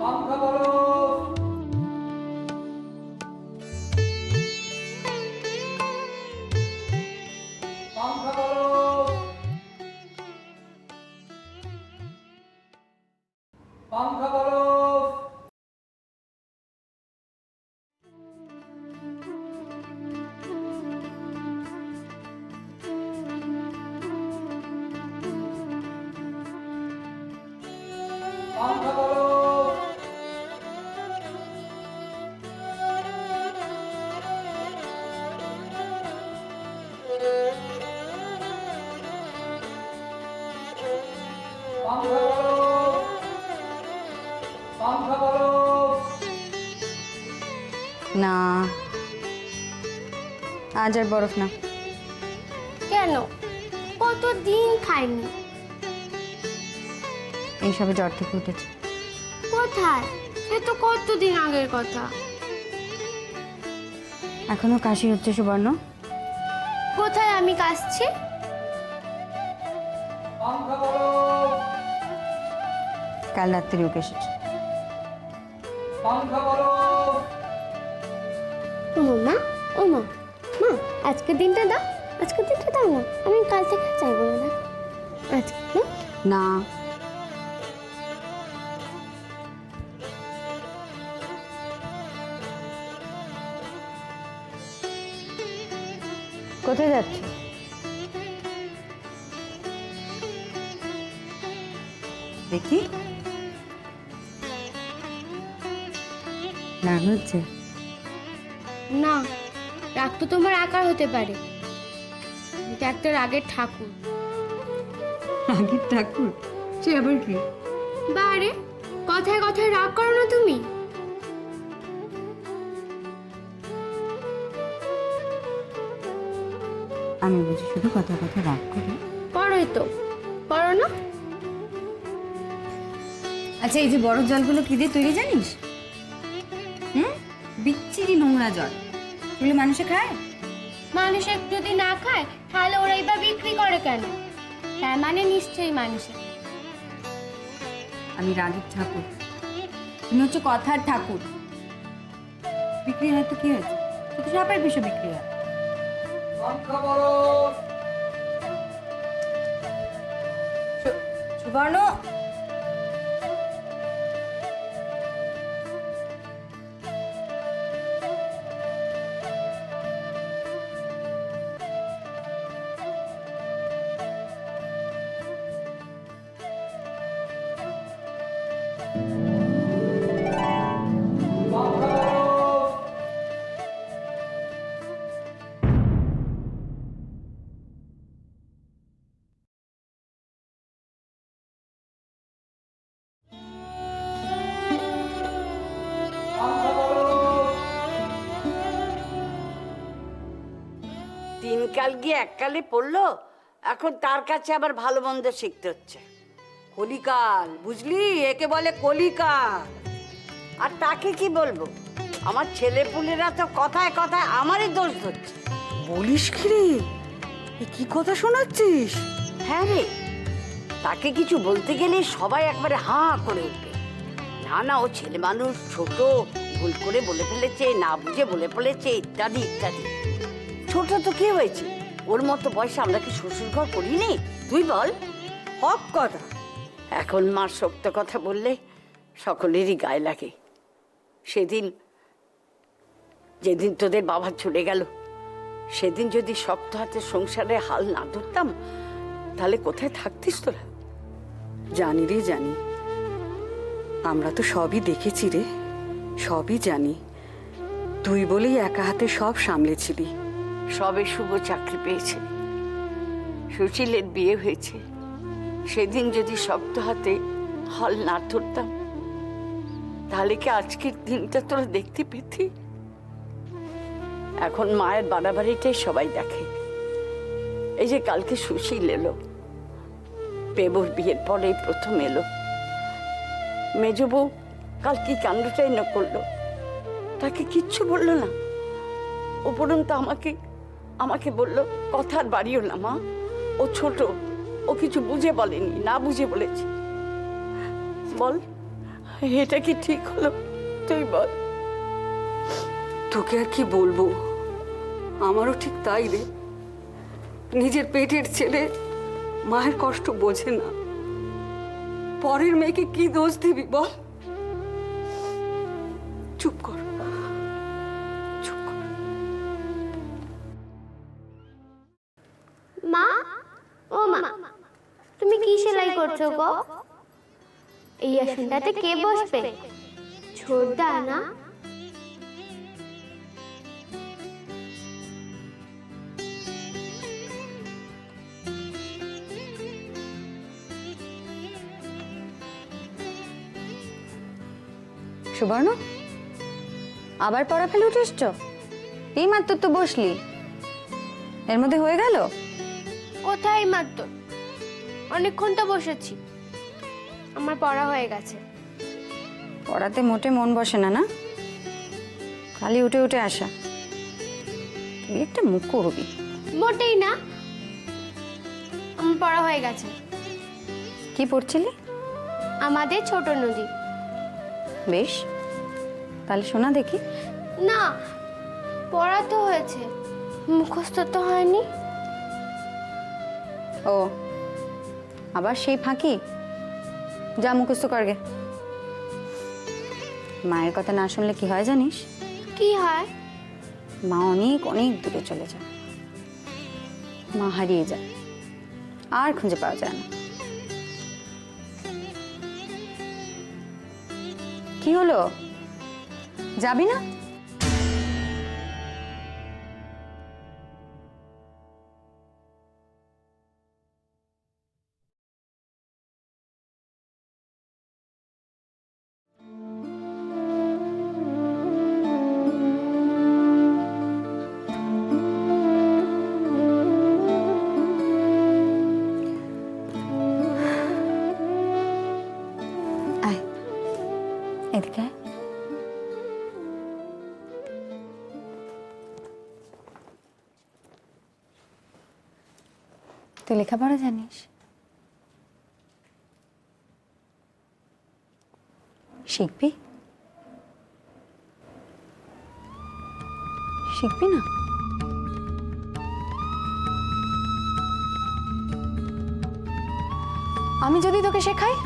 পাংখা বলো। পাংখা বলো। পাংখা বলো। পাংখা বলো। পাংখা বলো। পাংখা বলো। না, আজ আর বরফ না। কেন? কতদিন খাইনি। এইসবে জ্বর থেকে উঠেছে। কোথায়? সে তো কতদিন আগের কথা। এখনো কাশি হচ্ছে সুবর্ণ। কোথায় আমি কাশছি? পাংখা বলো। কাল রাত্রি উঠে এসেছে। পাংখা বলো। ও মা, ও মা, মা আজকের দিনটা দাও, আজকের দিনটা দাও না। আমি কাল থেকে চাইবো না। আজকে না? না, কোথায় যাচ্ছ? দেখি, রাগ হচ্ছে? না, রাগ তো তোমার আকার হতে পারে। এটা একটা রাগের ঠাকুর। রাগের ঠাকুর? সে আবার কি? বারে কথায় কথায় রাগ করো না তুমি। আমি বুঝি শুধু কথা কথা রাগ করি? করোই তো, করো না? আচ্ছা, এই যে বরফ জলগুলো কি দিয়ে তৈরি জানিস? বিচ্ছিরি নোংরা জল। এগুলো মানুষে খায়? মানুষ যদি না খায় তাহলে ওরাই বা বিক্রি করে কেন? তার মানে নিশ্চয়ই মানুষের। আমি রাগের ঠাকুর, তুমি হচ্ছে কথার ঠাকুর। বিক্রি হয় তো কি হয়েছে? শুধু সাপের বিষয় বিক্রি হয়। পাংখা বলো। সুবর্ণ, পাংখা বলো। পাংখা বলো। দিনকাল গিয়ে এককালে পড়লো, এখন তার কাছে আবার ভালো মন্দ শিখতে হচ্ছে। কলিকাল, বুঝলি, একে বলে কলিকাল। আর তাকে কি বলবো, আমার ছেলে পুলেরা তো কথায় কথায় আমারই দোষ ধরছে। বলিস কি রে? এ কি কথা শোনাচ্ছিস? হ্যাঁ রে, তাকে কিছু বলতে গেলে সবাই একবারে হাঁ করে উঠবে। না না, ও ছেলে মানুষ, ছোট, ভুল করে বলে ফেলেছে, না বুঝে বলে ফেলেছে, ইত্যাদি ইত্যাদি। ছোট তো কি হয়েছে, ওর মতো বয়সে আমরা কি শ্বশুর ঘর করিনি? তুই বল। হক কথা। এখন মার সত্য কথা বললে সকলেরই গায়ে লাগে। সেদিন, যেদিন তোদের বাবা চলে গেল, সেদিন যদি শক্ত হাতে সংসারে হাল না ধরতাম, তাহলে কোথায় থাকতিস তোরা? জানি রে, জানি। আমরা তো সবই দেখেছি রে, সবই জানি। তুই বলেই একা হাতে সব সামলেছিলি। সবে শুভ চাকরি পেয়েছে, সুশীলের বিয়ে হয়েছে। সেদিন যদি শক্ত হাতে হাল না ধরতাম, তাহলে কি আজকের দিনটা তোরা দেখতে পেতি? এখন মায়ের বাড়াবাড়িটাই সবাই দেখে। এই যে কালকে সুশীল এলো, পেবুর বিয়ের পরে প্রথম এলো। মেজ বউ কাল কি কাণ্ডটাই না করলো, তাকে কিচ্ছু বললো না। উপরন্তু আমাকে আমাকে বললো, কথার বাড়িও না মা, ও ছোট, ও কিছু বুঝে বলেনি, না বুঝে বলেছে। বল, এটা কি ঠিক হলো? তুই বল। তোকে আর কি বলবো, আমারও ঠিক তাই রে। নিজের পেটের ছেলে মায়ের কষ্ট বোঝে না, পরের মেয়েকে কি দোষ দিবি বল? চুপ কর, চুপ কর। মা, ও মা, তুমি কি সেলাই করছো গো? এই আসনটাতে কে বসবে? ছোটদা না? সুবর্ণ, আবার পড়া ফেলে উঠেছ? এই মাত্র তো বসলি, এর মধ্যে হয়ে গেল? কোথায় মাত্র, অনেকক্ষণ তো বসেছি, আমার পড়া হয়ে গেছে। পড়াতে মোটে মন বসে না, না? খালি উঠে উঠে আসা। তুই একটা মুখ করবি। মোটেই না, আমার পড়া হয়ে গেছে। কি পড়ছিলি? আমাদের ছোট নদী। বেশ, তাহলে শোনা দেখি। না, পড়া তো হয়েছে, মুখস্থ তো হয়নি। ও, আবার সেই ফাঁকি? যা মুখস্থ করগে। মায়ের কথা না শুনলে কি হয় জানিস? কি হয়? মা অনেক অনেক দূরে চলে যায়, মা হারিয়ে যায়, আর খুঁজে পাওয়া যায় না। কি হলো, যাবি না? আয়, এদিকে আয়। তুই লেখাপড়া জানিস? শিখবি? শিখবি না? আমি যদি তোকে শেখাই?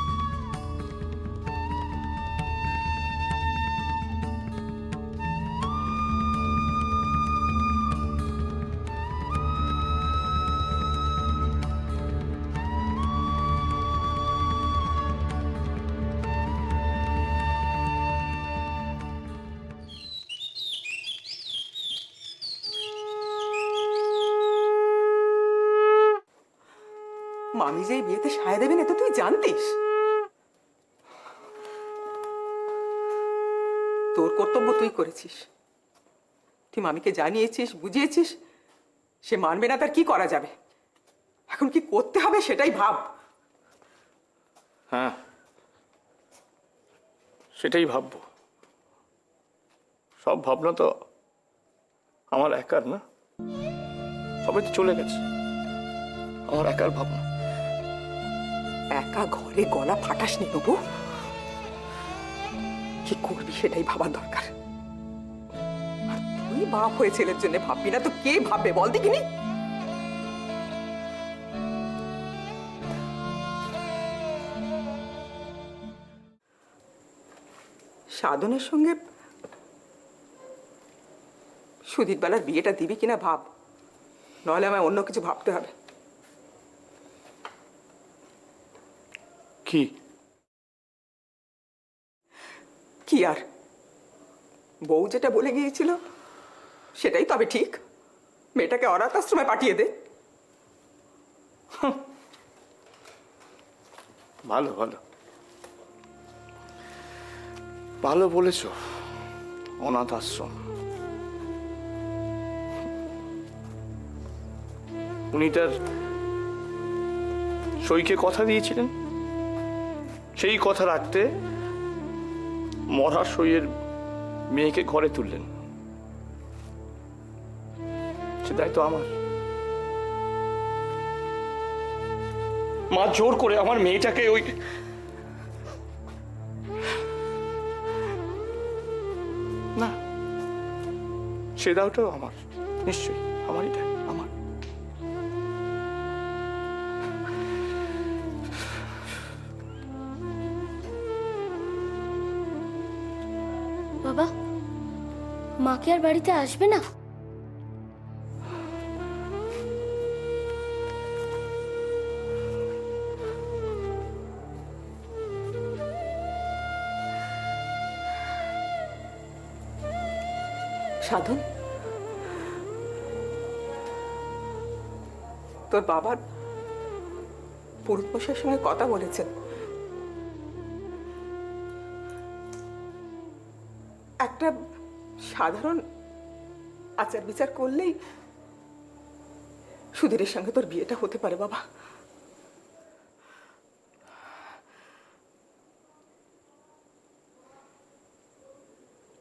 মামি যে এই বিয়েতে সায় দেবেন এ তো তুই জানতিস? তোর কর্তব্য তুই করেছিস, তুই মামিকে জানিয়েছিস, বুঝিয়েছিস, সে মানবে না, তার কি করা যাবে? এখন কি করতে হবে সেটাই ভাব। হ্যাঁ, সেটাই ভাববো। সব ভাবনা তো আমার একার না, সবাই তো চলে গেছে, আমার একার ভাবনা। একা ঘরে গলা ফাটাসনি নবু, কি করবি সেটাই ভাবার দরকার। আর তুই বাপ হয়ে ছেলের জন্য ভাববি না তো কে ভাববে বল দেখিনি? সাধনের সঙ্গে সুদীপ বেলার বিয়েটা দিবি কিনা ভাব, নাহলে আমায় অন্য কিছু ভাবতে হবে। কি? কি আর, বউ যেটা বলে গিয়েছিল সেটাই তবে ঠিক, মেয়েটাকে অনাথ আশ্রমে পাঠিয়ে দে। ভালো ভালো ভালো বলেছ, অনাথ আশ্রম। উনি তার সইকে কথা দিয়েছিলেন, সেই কথা রাখতে মরা সইয়ের মেয়েকে ঘরে তুললেন। সে দায়িত্ব আমার। মা জোর করে আমার মেয়েটাকে ওই সে দাওটাও আমার, নিশ্চয়ই আমারই দেয়, আমার। বাবা, মা কি আর বাড়িতে আসবে না? সাধন, তোর বাবার পুরুত মশাইয়ের সঙ্গে কথা বলেছেন। একটা সাধারণ আচার বিচার করলেই সুধীরের সঙ্গে তোর বিয়েটা হতে পারে বাবা।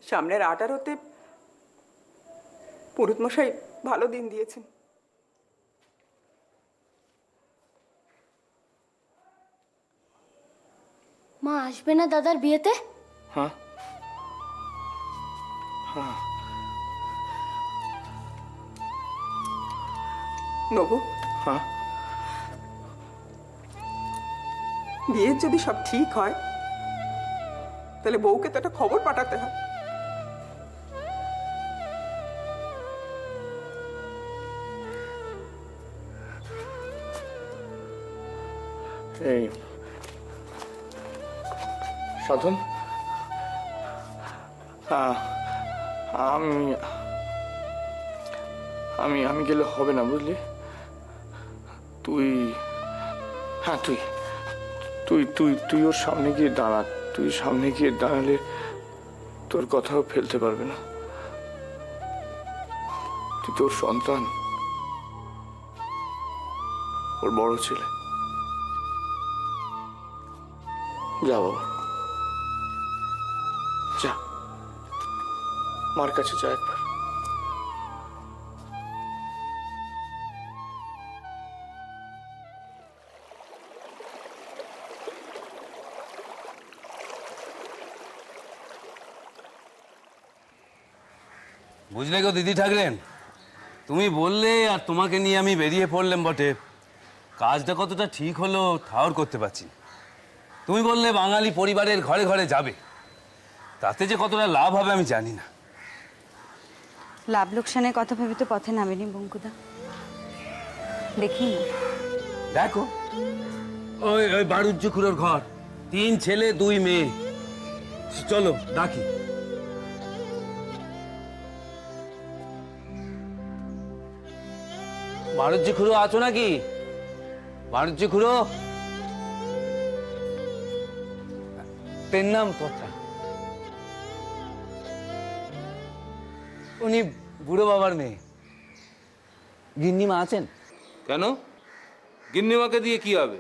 সামনের 18-তে পুরুত মশাই ভালো দিন দিয়েছেন। মা আসবে না দাদার বিয়েতে? হ্যাঁ, হ্যাঁ। নবু, হ্যাঁ, বিয়ের যদি সব ঠিক হয় তাহলে বউকে তো একটা খবর পাঠাতে হয়। এই সাধন, আমি আমি আমি গেলে হবে না, বুঝলি? তুই, হ্যাঁ, তুই তুই তুই তুই ওর সামনে গিয়ে দাঁড়া। তুই সামনে গিয়ে দাঁড়ালে তোর কথাও ফেলতে পারবে না। তুই তোর সন্তান, ওর বড় ছেলে। যা বাবা, যা, মার কাছে যা একবার। বুঝলে গো দিদি ঠাকরেন, তুমি বললে আর তোমাকে নিয়ে আমি বেরিয়ে পড়লাম বটে, কাজটা কতটা ঠিক হলো ঠাউর করতে পারছি। তুমি বললে বাঙালি পরিবারের ঘরে ঘরে যাবে, তাতে যে কতটা লাভ হবে আমি জানি না। লাভ লোকসানের কথা ভেবে তো পথে নামেনি বঙ্কুদা, দেখি না। দেখো, ওই ওই বাড়ুজ্য খুড়োর ঘর, 3 ছেলে 2 মেয়ে। চলো ডাকি। বাড়ুজ্য খুড়ো আছো নাকি? বাড়ুজ্য খুড়ো, নাম কথা। উনি বুড়ো বাবার মেয়ে। গিন্নিমা আছেন? কেন? গিন্নিমাকে দিয়ে কি হবে?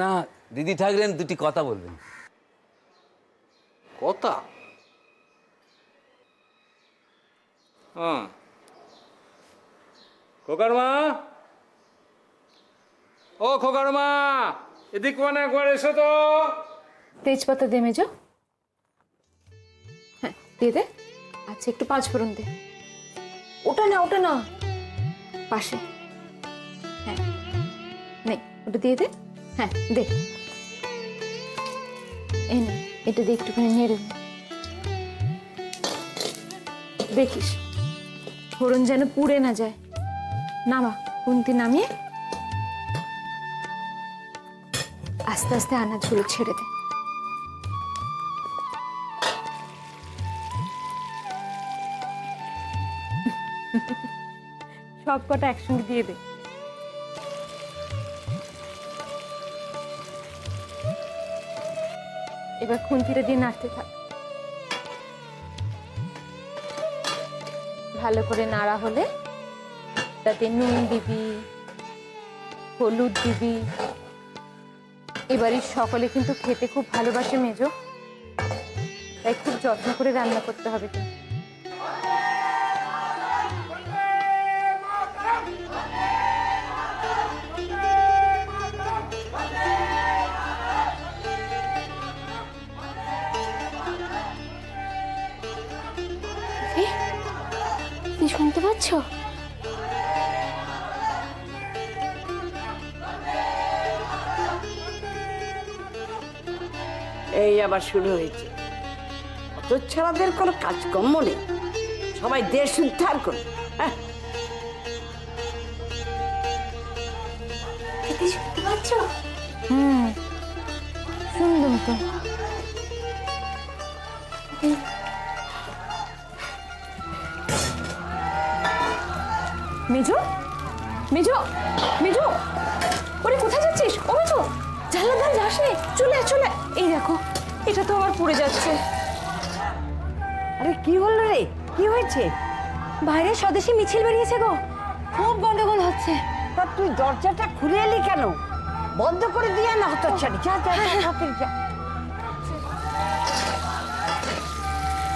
না, দিদি ঠাকরেন দুটি কথা বলবেন। কথা? হ্যাঁ। খোকার মা, ও খোকার মা, এদিক মানে একবার এসো তো। তেজপাতা দে মেজো। হ্যাঁ দিয়ে দে। আচ্ছা একটু 5 ফোড়ন দে। ওটা না, ওটা না, পাশে। হ্যাঁ নে, ওটা দিয়ে দে। হ্যাঁ দে, এই নে, এটা দিয়ে একটুখানি নেড়ে নে। দেখিস ফোড়ন যেন পুড়ে না যায়। নামা, খুন্তি নামিয়ে আস্তে আস্তে আনাজগুলো ছেড়ে দে। সব কটা একসঙ্গে দিয়ে দে। এবার খুন্তিটা দিয়ে নাড়তে থাক। ভালো করে নাড়া হলে তাতে নুন দিবি, হলুদ দিবি। এবারই সকলে কিন্তু খেতে খুব ভালোবাসে মেজো, তাই খুব যত্ন করে রান্না করতে হবে। তো শুনতে পাচ্ছ? এই আবার শুরু হয়েছে। অত ছাড়াদের কোনো কাজকর্ম নেই, সবাই দেশ উদ্ধার করে। হ্যাঁ, দিদি শুনতে পাচ্ছ? শুনলাম তো। মেজো, মেজো, মেজো, ওরে কোথায় যাচ্ছিস? ও মেজো, জানলা ধার যাস নে, চলে আয়, চলে আয়। এই দেখো, এটা তো আবার পড়ে যাচ্ছে। আরে কি হলো রে, কি হয়েছে? বাইরে স্বদেশী মিছিল বেরিয়েছে গো, খুব গন্ডগোল হচ্ছে। তা তুই দরজাটা খুলে এলি কেন? বন্ধ করে দিয়ে না হতো ছাড়ি। যা যা যা, তাড়াতাড়ি যা।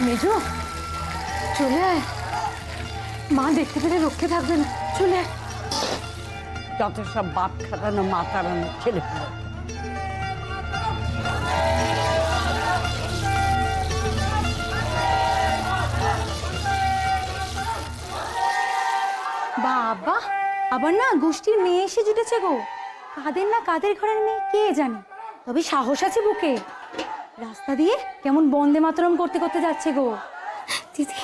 মেজো, চলে আয়, মা দেখতে পেলে রক্ষে থাকবে না, চলে আয়। যত সব বাপ খাটানো মা তাড়ানো ছেলে। বাবা, আবার না গোষ্ঠীর মেয়ে এসে জুটেছে গো। কাদের না কাদের ঘরের মেয়ে কে জানে, তবে সাহস আছে বুকে। রাস্তা দিয়ে কেমন বন্দে মাতরম করতে করতে যাচ্ছে গো। দিদি,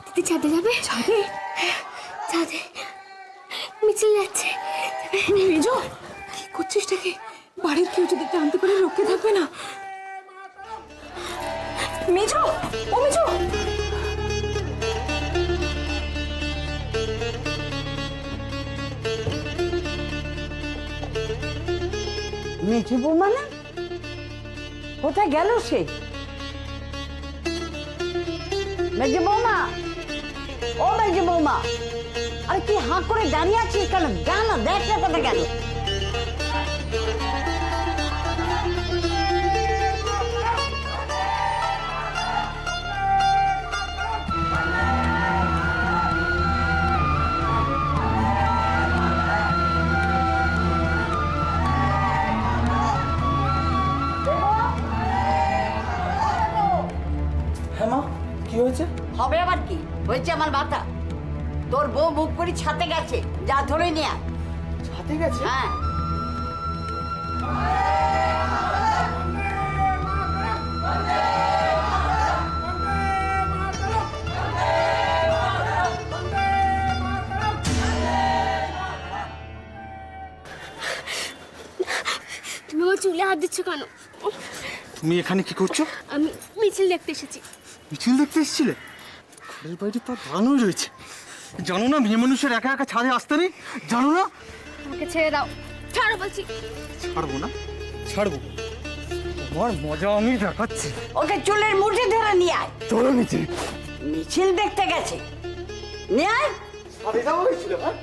দিদি ছাদে যাবে? ছাদে? ছাদে মিছিল যাচ্ছে। মেজো, কি করছিস টাকে? বাড়ির কেউ যদি জানতে পারে রক্ষে থাকবে না। মেজো, ও মেজো, মেজো বৌমা না? কোথায় গেল সে? মেজো বৌমা, ও মেজো বৌমা, আরে কি হাঁ করে দাঁড়িয়ে আছিস কেন? যা না, দেখ না কোথায় গেল। হ্যাঁ মা, কি হয়েছে? হবে আবার কি হয়েছে? আমার মাথা, তোর বউ মুখ করে ছাতে গেছে, যা ধরে নিয়ে আয়। ছাতে গেছে? হ্যাঁ, তুমি আমার চুলে হাত দিচ্ছ কেন? তুমি এখানে কি করছো? আমি মিছিল দেখতে এসেছি। মিছিল দেখতে এসেছিলে? ঘরের বাইরে তো দাঁড়ানোই রয়েছে। জানো না মেয়ে মানুষের একা একা ছাদে আসতে নেই? জানো না? আমাকে ছেড়ে দাও, ছাড়ো বলছি। ছাড়বো না, ছাড়বো। তোমার মজা আমি দেখাচ্ছি। ওকে চুলের মুঠি ধরে নিয়ে আয়। চলো নিচে। মিছিল দেখতে গেছে, নিয়ে আয়। ছাদে যাওয়া হয়েছিল? হ্যাঁ,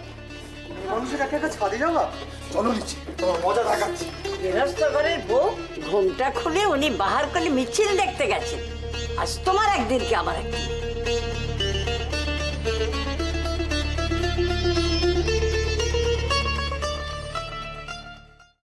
মানুষের একা একা ছাদে যাওয়া? চলো নিচে, তোমার মজা দেখাচ্ছি। গৃহস্থ ঘরের বউ ঘুমটা খুলে উনি বাহার করে মিছিল দেখতে গেছেন। আজ তোমার একদিন কি আমার একদিন।